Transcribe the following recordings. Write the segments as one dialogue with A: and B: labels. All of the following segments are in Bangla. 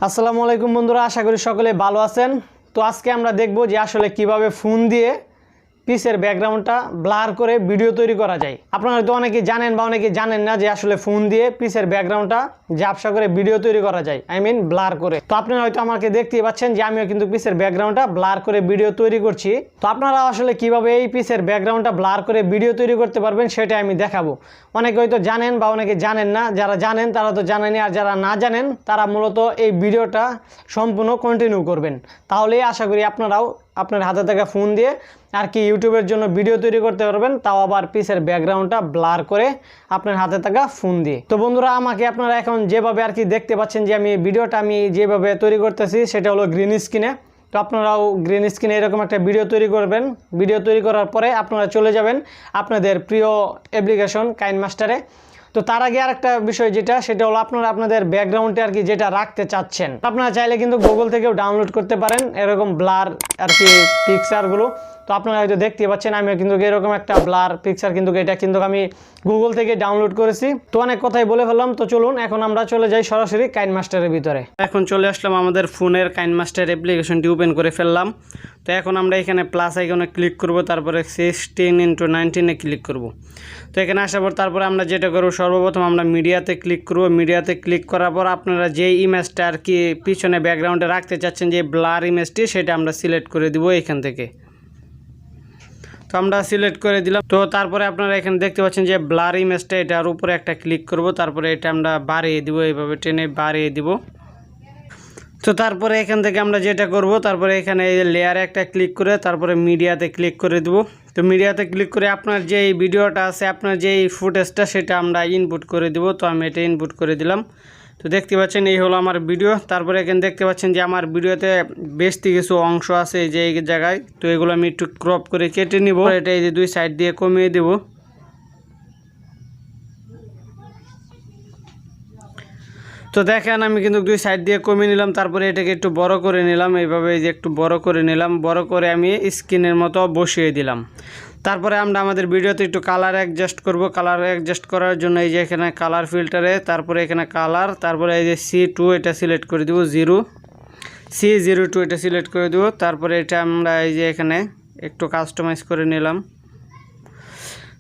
A: আসসালামু আলাইকুম বন্ধুরা, আশা করি সকলে ভালো আছেন। তো আজকে আমরা দেখব যে আসলে কিভাবে ফোন দিয়ে পিসের ব্যাকগ্রাউন্ডটা ব্লার করে ভিডিও তৈরি করা যায়। আপনারা হয়তো অনেকে জানেন বা অনেকে জানেন না যে আসলে ফোন দিয়ে পিসের ব্যাকগ্রাউন্ডটা ঝাপসা করে ভিডিও তৈরি করা যায়, ব্লার করে। তো আপনারা হয়তো আমাকে দেখতেই পাচ্ছেন যে আমিও কিন্তু পিসের ব্যাকগ্রাউন্ডটা ব্লার করে ভিডিও তৈরি করছি। তো আপনারা আসলে কিভাবে এই পিসের ব্যাকগ্রাউন্ডটা ব্লার করে ভিডিও তৈরি করতে পারবেন সেটা আমি দেখাবো। অনেকে হয়তো জানেন বা অনেকে জানেন না, যারা জানেন তারা তো জানেনই, আর যারা না জানেন তারা মূলত এই ভিডিওটা সম্পূর্ণ কন্টিনিউ করবেন। তাহলেই আশা করি আপনারাও আপনার হাতে থাকা ফোন দিয়ে আর কি ইউটিউবের জন্য ভিডিও তৈরি করতে পারবেন, তাও আবার পিসের ব্যাকগ্রাউন্ডটা ব্লার করে আপনার হাতে থাকা ফোন দিয়ে। তো বন্ধুরা, আমাকে আপনারা এখন যেভাবে আর কি দেখতে পাচ্ছেন যে আমি ভিডিওটা যেভাবে তৈরি করতেছি সেটা হলো গ্রিন স্ক্রিনে। তো আপনারাও গ্রিন স্ক্রিনে এরকম একটা ভিডিও তৈরি করবেন। ভিডিও তৈরি করার পরে আপনারা চলে যাবেন আপনাদের প্রিয় অ্যাপ্লিকেশন কাইনমাস্টারে। তো তার আগে আর একটা বিষয় সেটা হলো আপনারা আপনাদের ব্যাকগ্রাউন্ডে আর কি যেটা রাখতে চাচ্ছেন, আপনারা চাইলে কিন্তু গুগল থেকেও ডাউনলোড করতে পারেন এরকম ব্লার আর কি পিকচারগুলো। তো আপনারা হয়তো দেখতে পাচ্ছেন আমিও কিন্তু এরকম একটা ব্লার পিকচার কিন্তু এটা কিন্তু আমি গুগল থেকে ডাউনলোড করেছি। তো অনেক কথাই বলে ফেললাম, তো চলুন এখন আমরা চলে যাই সরাসরি কাইনমাস্টারের ভিতরে। এখন চলে আসলাম আমাদের ফোনের কাইনমাস্টার অ্যাপ্লিকেশনটি ওপেন করে ফেললাম। তো এখন আমরা এখানে প্লাস আইকনে ক্লিক করব, তারপরে 16:19 ক্লিক করব। তো এখানে আসার পর তারপরে আমরা যেটা করব, সর্বপ্রথম আমরা মিডিয়াতে ক্লিক করব। মিডিয়াতে ক্লিক করার পর আপনারা যেই ইমেজটা আর কি পিছনে ব্যাকগ্রাউন্ডে রাখতে চাচ্ছেন, যে ব্লার ইমেজটি, সেটা আমরা সিলেক্ট করে দিব এখান থেকে। তো আমরা সিলেক্ট করে দিলাম। তো তারপরে আপনারা এখানে দেখতে পাচ্ছেন যে ব্লার ইমেজটা, এটার উপরে একটা ক্লিক করব, তারপরে এটা আমরা বাড়িয়ে দিব, এইভাবে টেনে বাড়িয়ে দিব। তো তারপরে এখান থেকে আমরা যেটা করব, তারপরে এখানে লেয়ারে একটা ক্লিক করে তারপরে মিডিয়াতে ক্লিক করে দেব। তো মিডিয়াতে ক্লিক করে আপনার যেই ভিডিওটা আছে, আপনার যেই ফুটেজটা, সেটা আমরা ইনপুট করে দিব। তো আমি এটা ইনপুট করে দিলাম। তো দেখতে পাচ্ছেন এই হলো আমার ভিডিও। তারপরে এখানে দেখতে পাচ্ছেন যে আমার ভিডিওতে বেশ কিছু অংশ আছে যে এই জায়গায়। তো এগুলো আমি একটু ক্রপ করে কেটে নিব। এটা এই যে দুই সাইড দিয়ে কমিয়ে দেব। তো দেখেন আমি কিন্তু দুই সাইড দিয়ে কমিয়ে নিলাম। তারপরে এটাকে একটু বড় করে নিলাম, এইভাবে এই যে একটু বড় করে নিলাম। বড় করে আমি স্ক্রিনের মতো বসিয়ে দিলাম। তারপরে আমরা আমাদের ভিডিওতে একটু কালার অ্যাডজাস্ট করব। কালার অ্যাডজাস্ট করার জন্য এই যে এখানে কালার ফিল্টারে, তারপরে এখানে কালার, তারপরে এই যে C2 এটা সিলেক্ট করে দেব, C02 এটা সিলেক্ট করে দেব। তারপরে এটা আমরা এই যে এখানে একটু কাস্টমাইজ করে নিলাম।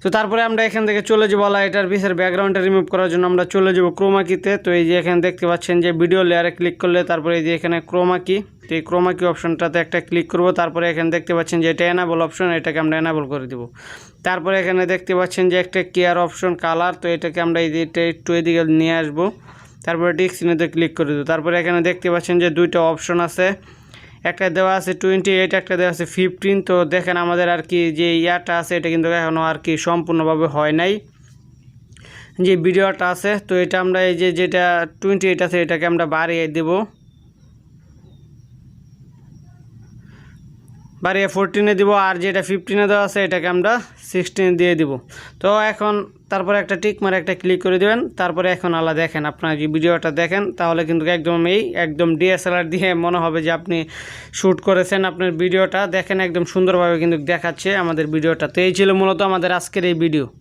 A: তো তারপরে আমরা এখান থেকে চলে যাবো এটার পিসের ব্যাকগ্রাউন্ডটা রিমুভ করার জন্য আমরা চলে যাব ক্রোমা কিতে। তো এই যে এখানে দেখতে পাচ্ছেন যে ভিডিও লেয়ারে ক্লিক করলে তারপরে এই যে এখানে ক্রোমা কি, তো এই ক্রোমা কি অপশনটাতে একটা ক্লিক করব। তারপরে এখানে দেখতে পাচ্ছেন যে এটা এনাবল অপশন, এটাকে আমরা এনাবল করে দিব। তারপরে এখানে দেখতে পাচ্ছেন যে একটা কেয়ার অপশন কালার, তো এটাকে আমরা এই যে এটা একটু এদিকে নিয়ে আসবো। তারপরে টিকসিনেতে ক্লিক করে দেবো। তারপরে এখানে দেখতে পাচ্ছেন যে দুইটা অপশন আছে, একটা দেওয়া আছে 28, একটা দেওয়া আছে 15। তো দেখেন আমাদের আর কি যে ইয়াটা আছে এটা কিন্তু এখনও আর কি সম্পূর্ণভাবে হয় নাই, যে ভিডিওটা আছে। তো এটা আমরা এই যে যেটা 28 আছে এটাকে আমরা বাড়িয়ে দেব, বাড়িয়ে 14-এ দিব। আর যেটা 15-এ দেওয়া আছে এটাকে আমরা 16 দিয়ে দিব। তো এখন তারপরে একটা টিক মারে একটা ক্লিক করে দেবেন। তারপরে এখন আল্লাহ দেখেন, আপনারা যে ভিডিওটা দেখেন তাহলে কিন্তু একদম DSLR দিয়ে মনে হবে যে আপনি শ্যুট করেছেন আপনার ভিডিওটা। দেখেন একদম সুন্দরভাবে কিন্তু দেখাচ্ছে আমাদের ভিডিওটা। তো এই ছিল মূলত আমাদের আজকের এই ভিডিও।